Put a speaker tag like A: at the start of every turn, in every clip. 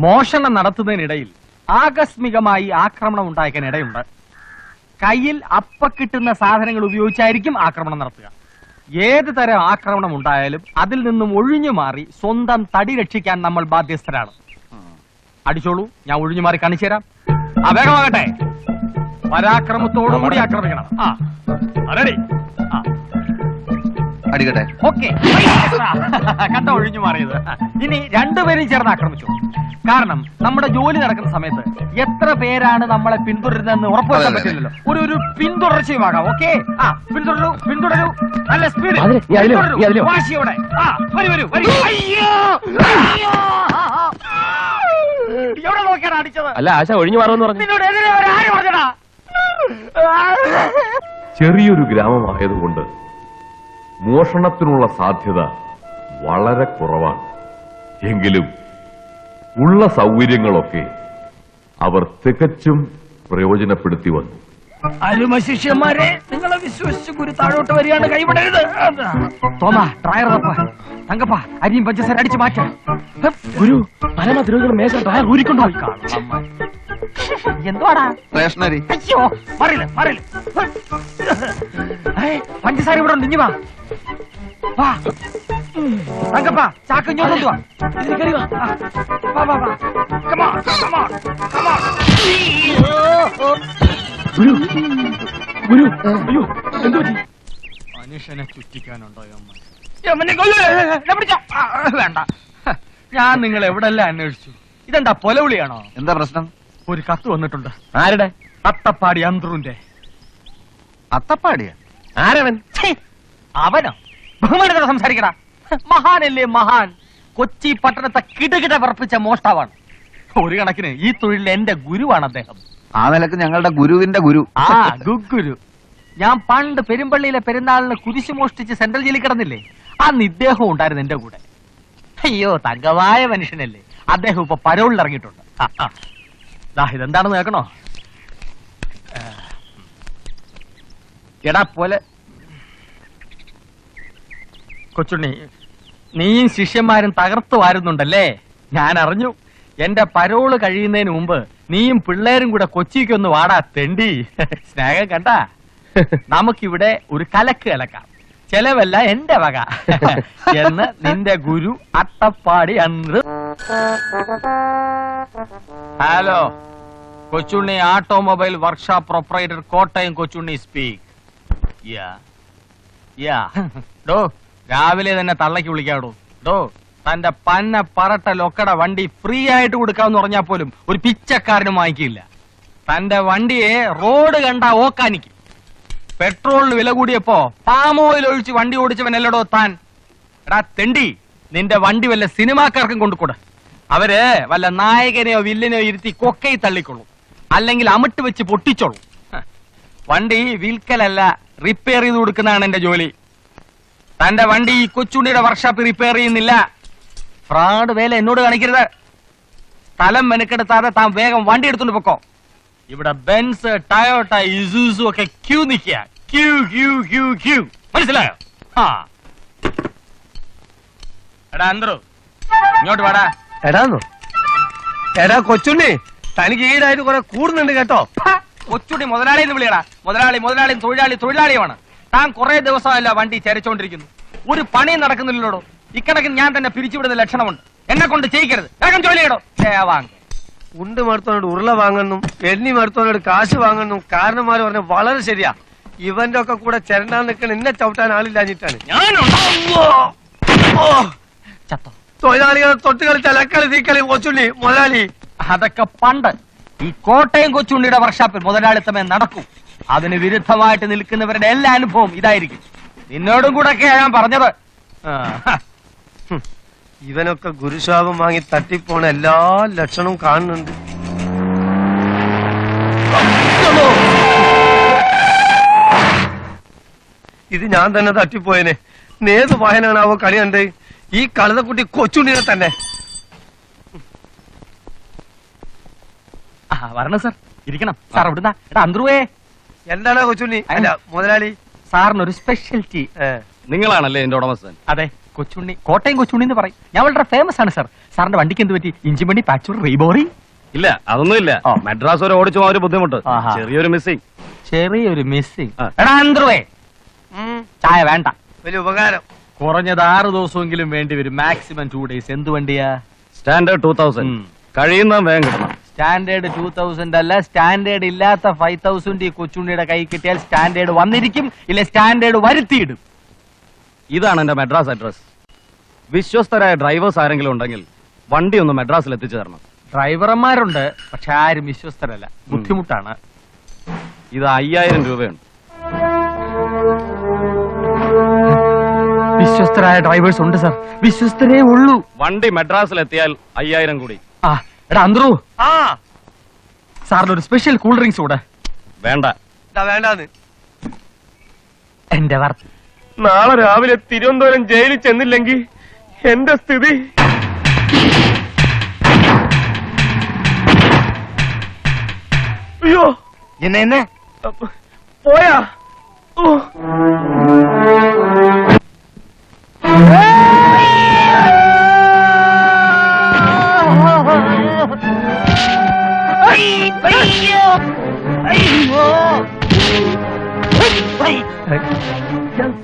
A: മോഷണം നടത്തുന്നതിനിടയിൽ ആകസ്മികമായി ആക്രമണം ഉണ്ടാക്കാൻ ഇടയുണ്ട്. കയ്യിൽ അപ്പ കിട്ടുന്ന സാധനങ്ങൾ ഉപയോഗിച്ചായിരിക്കും ആക്രമണം നടത്തുക. ഏത് തരം ആക്രമണം ഉണ്ടായാലും അതിൽ നിന്നും ഒഴിഞ്ഞു മാറി സ്വന്തം തടി രക്ഷിക്കാൻ നമ്മൾ ബാധ്യസ്ഥരാണ്. അടിച്ചോളൂ, ഞാൻ ഒഴിഞ്ഞു മാറി കാണിച്ചു തരാം. വേഗമാകട്ടെ, പരാക്രമത്തോടുകൂടി ആക്രമിക്കണം.
B: അടിക്കട്ടെ.
A: ഓക്കെ, കണ്ട ഒഴിഞ്ഞു മാറിയത്. ഇനി രണ്ടുപേരും ചേർന്ന് ആക്രമിച്ചു. കാരണം നമ്മുടെ ജോലി നടക്കുന്ന സമയത്ത് എത്ര പേരാണ് നമ്മളെ പിന്തുടരുന്നതെന്ന് ഉറപ്പുവരുത്താൻ പറ്റില്ലല്ലോ. ഒരു പിന്തുടർച്ചയുമാകാം. ഓക്കെ, പിന്തുടരൂ. നല്ല സ്പീഡ്, വാശിയോടെ. വരൂ. എവിടെ നോക്കിയാണ് അടിച്ചത്?
C: അല്ല, ആശ ഒഴിഞ്ഞു മാറുമെന്ന് പറഞ്ഞു.
A: നിന്നോട് എതിരെ ആര് പറഞ്ഞടാ?
D: ചെറിയൊരു ഗ്രാമമായതുകൊണ്ട് മോഷണത്തിനുള്ള സാധ്യത വളരെ കുറവാണ്. എങ്കിലും ഉള്ള സൗകര്യങ്ങളൊക്കെ അവർ തികച്ചും പ്രയോജനപ്പെടുത്തി വന്നു.
A: അരുമ ശിഷ്യന്മാരെ, നിങ്ങളെ വിശ്വസിച്ച് ഗുരു താഴോട്ട് വരികയാണ്. കൈവിടരുത്. തോമാ, ഡ്രയർ തങ്കപ്പ, അരിയും പഞ്ചസാര അടിച്ചു മാറ്റാം.
C: ഗുരു, പരമതിരുകൾ മേശ ഡ്രയർ ഊരിക്കൊണ്ടുപോയി.
A: എന്തുവാടാ?
B: സ്റ്റേഷനറി.
A: അയ്യോ, മറിയില്ല. പഞ്ചസാര ഇവിടെ ഉണ്ട്. ഇഞ്ഞു വാ. തങ്കപ്പ, ചാക്ക് ഇങ്ങോട്ട് വാ. മനുഷ്യനെ ചുറ്റിക്കാനുണ്ടോ? വേണ്ട, ഞാൻ നിങ്ങൾ എവിടെല്ലാം അന്വേഷിച്ചു. ഇതെന്താ പൊലവിളിയാണോ?
B: എന്താ പ്രശ്നം?
A: ഒരു കത്ത് വന്നിട്ടുണ്ട്.
C: ആരുടെ?
A: അത്തപ്പാടി അന്ത്രുന്റെ.
B: അത്തപ്പാടിയാ?
C: ആരവൻ?
A: അവനോ? ബഹുമാനത്തോടെ സംസാരിക്കടാ. മഹാനല്ലേ മഹാൻ. കൊച്ചി പട്ടണത്തെ കിടകിട വിറപ്പിച്ച മോഷ്ടാവാണ്. ഒരു കണക്കിന് ഈ തൊഴിലിൽ എന്റെ ഗുരുവാണ് അദ്ദേഹം.
B: ആ നിലക്ക് ഞങ്ങളുടെ ഗുരുവിന്റെ ഗുരു.
A: ഗുരു. ഞാൻ പണ്ട് പെരുമ്പള്ളിയിലെ പെരുന്നാളിന് കുരിശു മോഷ്ടിച്ച് സെൻട്രൽ ജയിലിൽ കിടന്നില്ലേ, അന്ന് ഇദ്ദേഹം ഉണ്ടായിരുന്നു എന്റെ കൂടെ. അയ്യോ, തങ്കമായ മനുഷ്യനല്ലേ. അദ്ദേഹം ഇപ്പൊ പരോളിൽ ഇറങ്ങിയിട്ടുണ്ട്. ഇതെന്താണെന്ന് കേൾക്കണോ? എടാ പോലെ കൊച്ചുണ്ണി, നീയും ശിഷ്യന്മാരും തകർത്തു വാരുന്നുണ്ടല്ലേ? ഞാൻ അറിഞ്ഞു. എന്റെ പരോള് കഴിയുന്നതിന് മുമ്പ് നീയും പിള്ളേരും കൂടെ കൊച്ചിക്കൊന്ന് വാടാ തെണ്ടി. സ്നേഹം കണ്ട, നമുക്കിവിടെ ഒരു കലക്ക് കലക്കാം. ചെലവല്ല എന്റെ വക എന്ന് നിന്റെ ഗുരു അട്ടപ്പാടി അന്ന്. Hello, Kochunni automobile workshop proprietor, Kottayam Kochunni speak. ഡോ, രാവിലെ തന്നെ തള്ളക്ക് വിളിക്കാടോ. ഡോ, തന്റെ പന്ന പറട്ട ലൊക്കട വണ്ടി ഫ്രീ ആയിട്ട് കൊടുക്കാമെന്ന് പറഞ്ഞാൽ പോലും ഒരു പിച്ചക്കാരനും വാങ്ങിക്കില്ല. തന്റെ വണ്ടിയെ റോഡ് കണ്ട ഓക്കാനിക്കും. പെട്രോളിന് വില കൂടിയപ്പോ പാം ഓയിൽ ഒഴിച്ച് വണ്ടി ഓടിച്ചവനല്ലടോ താൻ. എടാ തെണ്ടി, നിന്റെ വണ്ടി വല്ല സിനിമാക്കാർക്കും കൊണ്ടുകൂടെ. അവര് വല്ല നായകനെയോ വില്ലനെയോ ഇരുത്തി കൊക്കയിൽ തള്ളിക്കൊള്ളു, അല്ലെങ്കിൽ അമിട്ട് വെച്ച് പൊട്ടിച്ചോളൂ. വണ്ടി വിൽക്കലല്ല, റിപ്പയർ ചെയ്ത് കൊടുക്കുന്നതാണ് എന്റെ ജോലി. തന്റെ വണ്ടി ഈ കൊച്ചുണ്ണിയുടെ വർക്ക്ഷോപ്പ് റിപ്പയർ ചെയ്യുന്നില്ല. ഫ്രോഡ് വേല എന്നോട് കാണിക്കരുത്. സ്ഥലം മെനക്കെടുത്താതെ താൻ വേഗം വണ്ടി എടുത്തോണ്ട് പൊക്കോ. ഇവിടെ ബെൻസ്, ടയോട്ട, ഇസൂസു ഒക്കെ ക്യൂ നിൽക്കുക. ക്യൂ. മനസ്സിലായോ? എടാ അന്തരു, ഇങ്ങോട്ട് വാടാ.
C: എടാ കൊച്ചുണ്ണി, തനിക്ക് ഈടായിട്ട് കുറെ കൂടുന്നുണ്ട് കേട്ടോ.
A: കൊച്ചുണ്ണി മുതലാളി എന്ന് വിളിയടാ. മുതലാളിയും തൊഴിലാളിയുമാണ്. താൻ കുറെ ദിവസമല്ല വണ്ടി ചരച്ചോണ്ടിരിക്കുന്നു. ഒരു പണിയും നടക്കുന്നില്ലല്ലോ. ഇക്കണക്കിന് ഞാൻ തന്നെ പിരിച്ചുവിടുന്ന ലക്ഷണമുണ്ട്. എന്നെ കൊണ്ട് ചെയ്യിക്കരുത്. വേഗം ജോലി ചെയ്യടോ.
C: ഉണ്ട് മടുത്തോനോട് ഉരുള വാങ്ങുന്നു, എണ്ണി മടുത്തോനോട് കാശ് വാങ്ങുന്നു. കാരണന്മാര് പറഞ്ഞ വളരെ ശരിയാ. ഇവന്റെ ഒക്കെ കൂടെ ചരണ്ടാൻ നിൽക്കണ എന്നെ ചവിട്ടാൻ ആളില്ലാഞ്ഞിട്ടാണ്. തൊഴിലാളികളെ തൊട്ട് കളിച്ചാൽ അക്കളി തീക്കളി കൊച്ചുണ്ണി മുതലാളി.
A: അതൊക്കെ പണ്ട്. ഈ കോട്ടയം കൊച്ചുണ്ണിയുടെ വർക്ക്ഷോപ്പിൽ മുതലാളിത്തമേ നടക്കൂ. അതിന് വിരുദ്ധമായിട്ട് നിൽക്കുന്നവരുടെ എല്ലാ അനുഭവം ഇതായിരിക്കും. നിന്നോടും കൂടെ ഒക്കെ ഞാൻ പറഞ്ഞത്.
C: ഇവനൊക്കെ ഗുരുശാപം വാങ്ങി തട്ടിപ്പോണ എല്ലാ ലക്ഷണവും കാണുന്നുണ്ട്. ഇത് ഞാൻ തന്നെ തട്ടിപ്പോയനെ. ഏത് വായനാണാവോ കളി കണ്ട്? ഈ കളതക്കുട്ടി കൊച്ചുണ്ണിനെ തന്നെ.
A: വരണം സാർ, ഇരിക്കണം സാർ. എവിടുന്നാ? എടാ അന്തരുവേ.
C: എന്താണോ കൊച്ചുണ്ണി? അല്ല മുതലാളി,
A: സാറിനൊരു സ്പെഷ്യൽ ടീ.
C: നിങ്ങളാണല്ലേ എന്റെ ഉടമസ്ഥൻ?
A: അതെ, കൊച്ചുണ്ണി, കോട്ടയം കൊച്ചുണ്ണി എന്ന് പറയും. ഞാൻ വളരെ ഫേമസ് ആണ് സാർ. സാറിന്റെ വണ്ടിക്ക് എന്ത് പറ്റി? ഇഞ്ചിൻ വണ്ടി പാച്ചൂർ റീബോറി?
E: ഇല്ല അതൊന്നുമില്ല.
A: ആ.
E: മദ്രാസ് വരെ ഓടിച്ചു പോകാൻ ഒരു ബുദ്ധിമുട്ട്,
A: ആഹാ.
E: ചെറിയൊരു മിസ്സിങ്.
A: ചെറിയൊരു മിസ്സിംഗ്.
E: ആ.
A: എടാ അന്ത്രുവേ, ചായ വേണ്ട.
C: വലിയ ഉപകാരം.
A: കുറഞ്ഞത് 6 ദിവസമെങ്കിലും വേണ്ടി വരും, മാക്സിമം 2 days. എന്ത് വണ്ടിയാ?
E: സ്റ്റാൻഡേർഡ് 2000 കഴിയുന്ന വേഗം കിട്ടണം.
A: സ്റ്റാൻഡേർഡ് 2000 അല്ല, സ്റ്റാൻഡേർഡ് ഇല്ലാത്ത 5000 ഈ കൊച്ചുണ്ണിയുടെ കൈ കിട്ടിയാൽ സ്റ്റാൻഡേർഡ് വന്നിരിക്കും, ഇല്ല സ്റ്റാൻഡേർഡ് വരുത്തിയിടും.
E: ഇതാണ് എന്റെ മദ്രാസ് അഡ്രസ്. വിശ്വസ്തരായ ഡ്രൈവേഴ്സ് ആരെങ്കിലും ഉണ്ടെങ്കിൽ വണ്ടി ഒന്ന് മദ്രാസിൽ എത്തിച്ചു തരണം.
A: ഡ്രൈവർമാരുണ്ട്, പക്ഷെ ആരും വിശ്വസ്തരല്ല. ബുദ്ധിമുട്ടാണ്.
E: ഇത് 5000 രൂപയുണ്ട്.
A: വിശ്വസ്തരായ ഡ്രൈവേഴ്സ് ഉണ്ട് സാർ, വിശ്വസ്തരേ ഉള്ളൂ.
E: വണ്ടി മദ്രാസിൽ എത്തിയാൽ 5000 കൂടി.
A: ആ എടാ അന്ത്രു,
C: ആ
A: സാറിന് ഒരു സ്പെഷ്യൽ കൂൾ ഡ്രിങ്ക്സ് കൂടെ.
E: വേണ്ട.
C: വേണ്ടാന്ന്.
A: എന്റെ വർത്ത്.
E: നാളെ രാവിലെ തിരുവനന്തപുരം ജയിലിൽ ചെന്നില്ലെങ്കിൽ എന്റെ സ്ഥിതി. അയ്യോ
C: എന്നെ
E: പോയാ.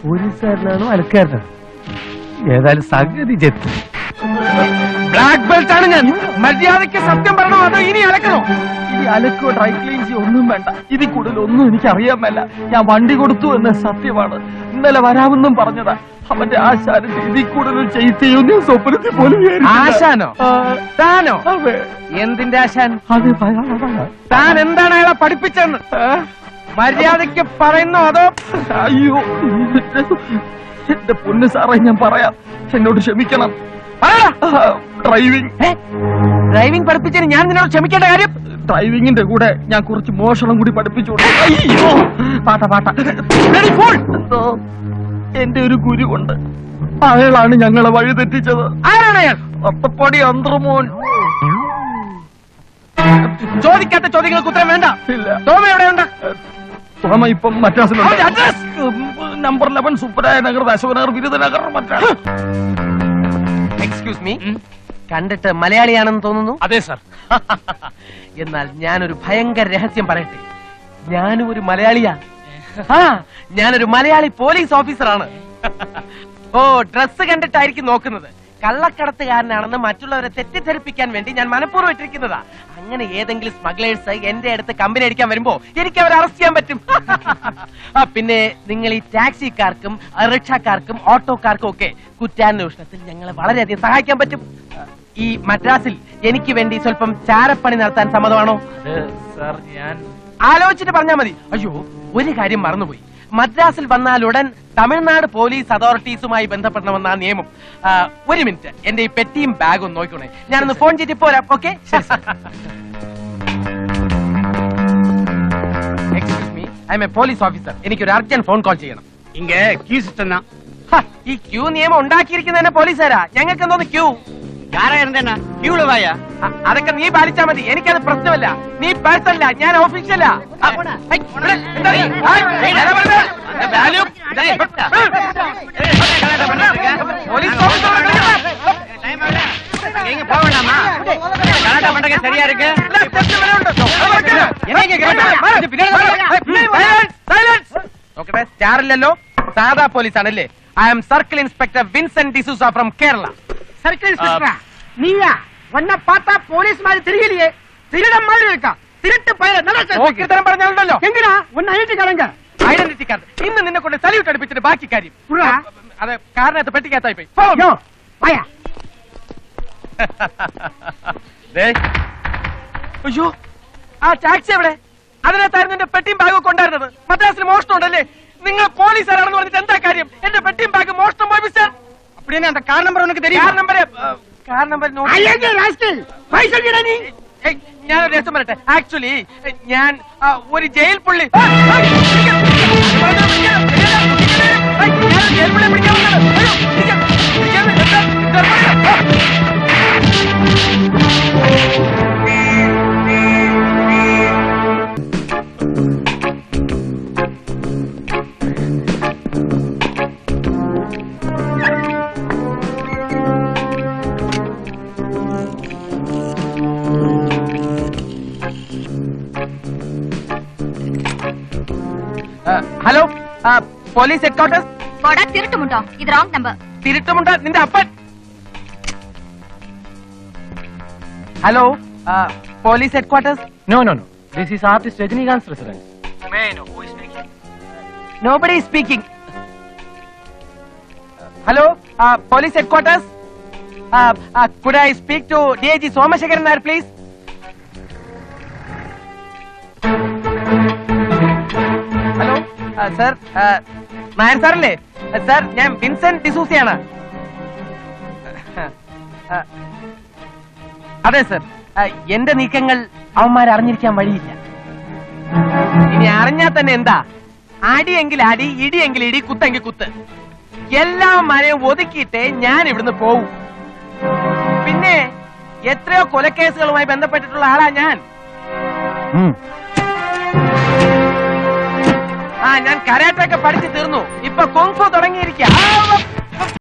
C: പോലീസുകാരനാണോ അലക്കാരനാണോ? ഏതായാലും സംഗതി ചെത്ത്. ബ്ലാക്ക് ബെൽറ്റ് ആണ് ഞാൻ. മര്യാദയ്ക്ക് സത്യം പറയണോ അതോ ഇനി അലക്കണോ?
A: ഇനി അലക്കോ ഡ്രൈ ക്ലീൻ ചെയ്യോ ഒന്നും വേണ്ട. ഇതിൽ കൂടുതൽ ഒന്നും എനിക്ക് അറിയാൻ മേല. ഞാൻ വണ്ടി കൊടുത്തു എന്ന സത്യമാണ്. ഇന്നലെ വരാമെന്നും പറഞ്ഞതാ. അവന്റെ ആശാന്റെ ഇതിൽ കൂടുതൽ ചെയ്യോ ഞാൻ സ്വപ്നത്തിൽ പോലും വിചാരിച്ചില്ല.
C: ആശാനോ? താനോ?
A: അതെ.
C: എന്തിന്റെ ആശാൻ?
A: അതെ,
C: താൻ എന്താണ് അയാളെ പഠിപ്പിച്ചെന്ന് മര്യാദയ്ക്ക് പറയുന്നോ അതോ?
A: അയ്യോ എന്റെ പൊന്ന് സാറേ, ഞാൻ പറയാം, എന്നോട് ക്ഷമിക്കണം.
C: ഡ്രൈവിംഗ് പഠിപ്പിച്ചതിന് ഞാൻ നിന്നോട് ക്ഷമിക്കേണ്ട കാര്യം?
A: ഡ്രൈവിംഗിന്റെ കൂടെ ഞാൻ കുറച്ച് മോഷണം കൂടി പഠിപ്പിച്ചു. അയ്യോ പാട്ട എന്തോ എന്റെ ഒരു ഗുരുവുണ്ട്, അയാളാണ് ഞങ്ങളെ വഴി തെറ്റിച്ചത്.
C: ആരാണ് അയാൾ?
A: ഒത്തപ്പടി അന്ത്രമോൻ.
C: ചോദിക്കാത്ത ചോദ്യങ്ങൾക്ക് ഉത്തരം വേണ്ട.
A: ഇല്ല,
C: തോമ എവിടെയുണ്ട്?
A: തോമ ഇപ്പം മദ്രാസിലുണ്ട്.
C: അവന്റെ address?
A: Number 11 Subraya Nagar, Ashoknagar, Birudanagar, Madras.
C: Excuse me, കണ്ടിട്ട് മലയാളിയാണെന്ന് തോന്നുന്നു.
A: അതെ സാർ.
C: എന്നാൽ ഞാനൊരു ഭയങ്കര രഹസ്യം പറയട്ടെ. ഞാനും ഒരു മലയാളിയാ. ഞാനൊരു മലയാളി പോലീസ് ഓഫീസറാണ്. ഓ, ഡ്രസ് കണ്ടിട്ടായിരിക്കും നോക്കുന്നത്. കള്ളക്കടത്തുകാരനാണെന്ന് മറ്റുള്ളവരെ തെറ്റിദ്ധരിപ്പിക്കാൻ വേണ്ടി ഞാൻ മനഃപൂർവ്വം ഇട്ടിരിക്കുന്നതാ. അങ്ങനെ ഏതെങ്കിലും സ്മഗ്ലേഴ്സ് എന്റെ അടുത്ത് കമ്പനി അടിക്കാൻ വരുമ്പോ എനിക്ക് അവരെ അറസ്റ്റ് ചെയ്യാൻ പറ്റും. പിന്നെ നിങ്ങൾ ഈ ടാക്സിക്കാർക്കും റിക്ഷക്കാർക്കും ഓട്ടോക്കാർക്കും ഒക്കെ കുറ്റാന്വേഷണത്തിൽ ഞങ്ങളെ വളരെയധികം സഹായിക്കാൻ പറ്റും. ഈ മദ്രാസിൽ എനിക്ക് വേണ്ടി സ്വല്പം ചാരപ്പണി നടത്താൻ സമ്മതമാണോ?
A: സാർ ഞാൻ
C: ആലോചിച്ചിട്ട് പറഞ്ഞാൽ മതി. അയ്യോ, ഒരു കാര്യം മറന്നുപോയി. മദ്രാസിൽ വന്നാൽ ഉടൻ തമിഴ്നാട് പോലീസ് അതോറിറ്റീസുമായി ബന്ധപ്പെടണമെന്നാ നിയമം. ഒരു മിനിറ്റ്, എന്റെ ഈ പെട്ടിയും ബാഗും നോക്കണേ. ഞാനൊന്ന് ഫോൺ ചെയ്തിട്ട് പോരാ. Okay? Excuse me, I M A police officer. എനിക്കൊരു അർജന്റ് ഫോൺ കോൾ ചെയ്യണം. ഈ ക്യൂ നിയമം ഉണ്ടാക്കിയിരിക്കുന്നതന്നെ പോലീസുകാരാ. ഞങ്ങൾക്ക് എന്തോന്ന് ക്യൂ? അതൊക്കെ നീ പാലിച്ചാ മതി, എനിക്കത് പ്രശ്നമല്ല. നീ പേഴ്സണല്ല, ഞാൻ ഓഫീഷ്യലാ. നോക്കട്ടെ, സ്റ്റാറില്ലല്ലോ. സാധാ പോലീസ് ആണല്ലേ. I am circle inspector Vincent D'Souza from Kerala.
F: Circle ഇൻസ്പെക്ടറാ நீயா? உன்னை பார்த்தா போலீஸ் மாதிரி தெரியலையே, திருட மாதிரி இருக்கா. திருட்டு பயிர
C: നോക്കിത്തരം പറഞ്ഞാലുണ്ടല്ലോ.
F: எங்கடா உன்னை ஐடென்டிக்காரங்க?
C: ഐഡന്റിറ്റി കാർഡ് ഇന്ന് നിന്നെ കൊണ്ട് സല്യൂട്ട് അടുപ്പിച്ചിട്ട് ബാക്കി കാര്യം.
F: പുള്ളാ.
C: അതെ, കാറിനകത്ത് പെട്ടിക്കകത്തായി പോയി.
F: யோ வாயா.
C: അയ്യോ, ആ ടാക്സി എവിടെ? അതിനകത്തായിരുന്നു എന്റെ പെട്ടിയും ബാഗും കൊണ്ടായിരുന്നത്. മദ്രാസിൽ മോഷണം ഉണ്ടല്ലേ? നിങ്ങൾ പോലീസുകാരാണെന്ന് പറഞ്ഞിട്ട് എന്താ കാര്യം? എന്റെ പെട്ടിയും ബാഗും മോഷണം പോയി മിസ്റ്റർ.
F: அப்படியே அந்த கார் நம்பர் உனக்கு தெரியும்?
C: കാർ നമ്പർ
F: ஐயோ ராஸ்கல், போய் சொல்லிடா നീ.
C: ഞാനൊരു രസം പറയട്ടെ. ആക്ച്വലി ഞാൻ ഒരു ജയിൽ പുള്ളി. ജയിൽ പുള്ളിയെ പിടിക്കാൻ ഹലോ പോലീസ് ഹെഡ്ക്വാർട്ടേഴ്സ്.
G: പോടാ തിരുട്ടുമുണ്ടോ? ഇത് റോങ് നമ്പർ.
C: തിരുട്ടുമുണ്ട നിന്റെ അപ്പൻ. Hello police headquarters.
A: No no no, this is artist Rajinikanth residence.
C: Nobody is speaking. Hello, police headquarters. Could I speak to DIG Somashekaran Nair, please? Hello, sir. Nair sir അല്ലേ? Sir, ഞാൻ Vincent ഡിസൂസിയാണ്. അതെ sir, എന്റെ നീക്കങ്ങൾ അവന്മാർ അറിഞ്ഞിരിക്കാൻ വഴിയില്ല. ഇനി അറിഞ്ഞാൽ തന്നെ എന്താ? അടിയെങ്കിൽ അടി, ഇടിയെങ്കിൽ ഇടി, കുത്തെങ്കിൽ കുത്ത്. എല്ലാം മരയും ഒതുക്കിയിട്ടേ ഞാൻ ഇവിടുന്ന് പോവും. പിന്നെ എത്രയോ കൊലക്കേസുകളുമായി ബന്ധപ്പെട്ടിട്ടുള്ള ആളാ ഞാൻ. ഞാൻ കരാട്ടൊക്കെ പഠിച്ചു തീർന്നു. ഇപ്പൊ കൊങ്ഫു തുടങ്ങി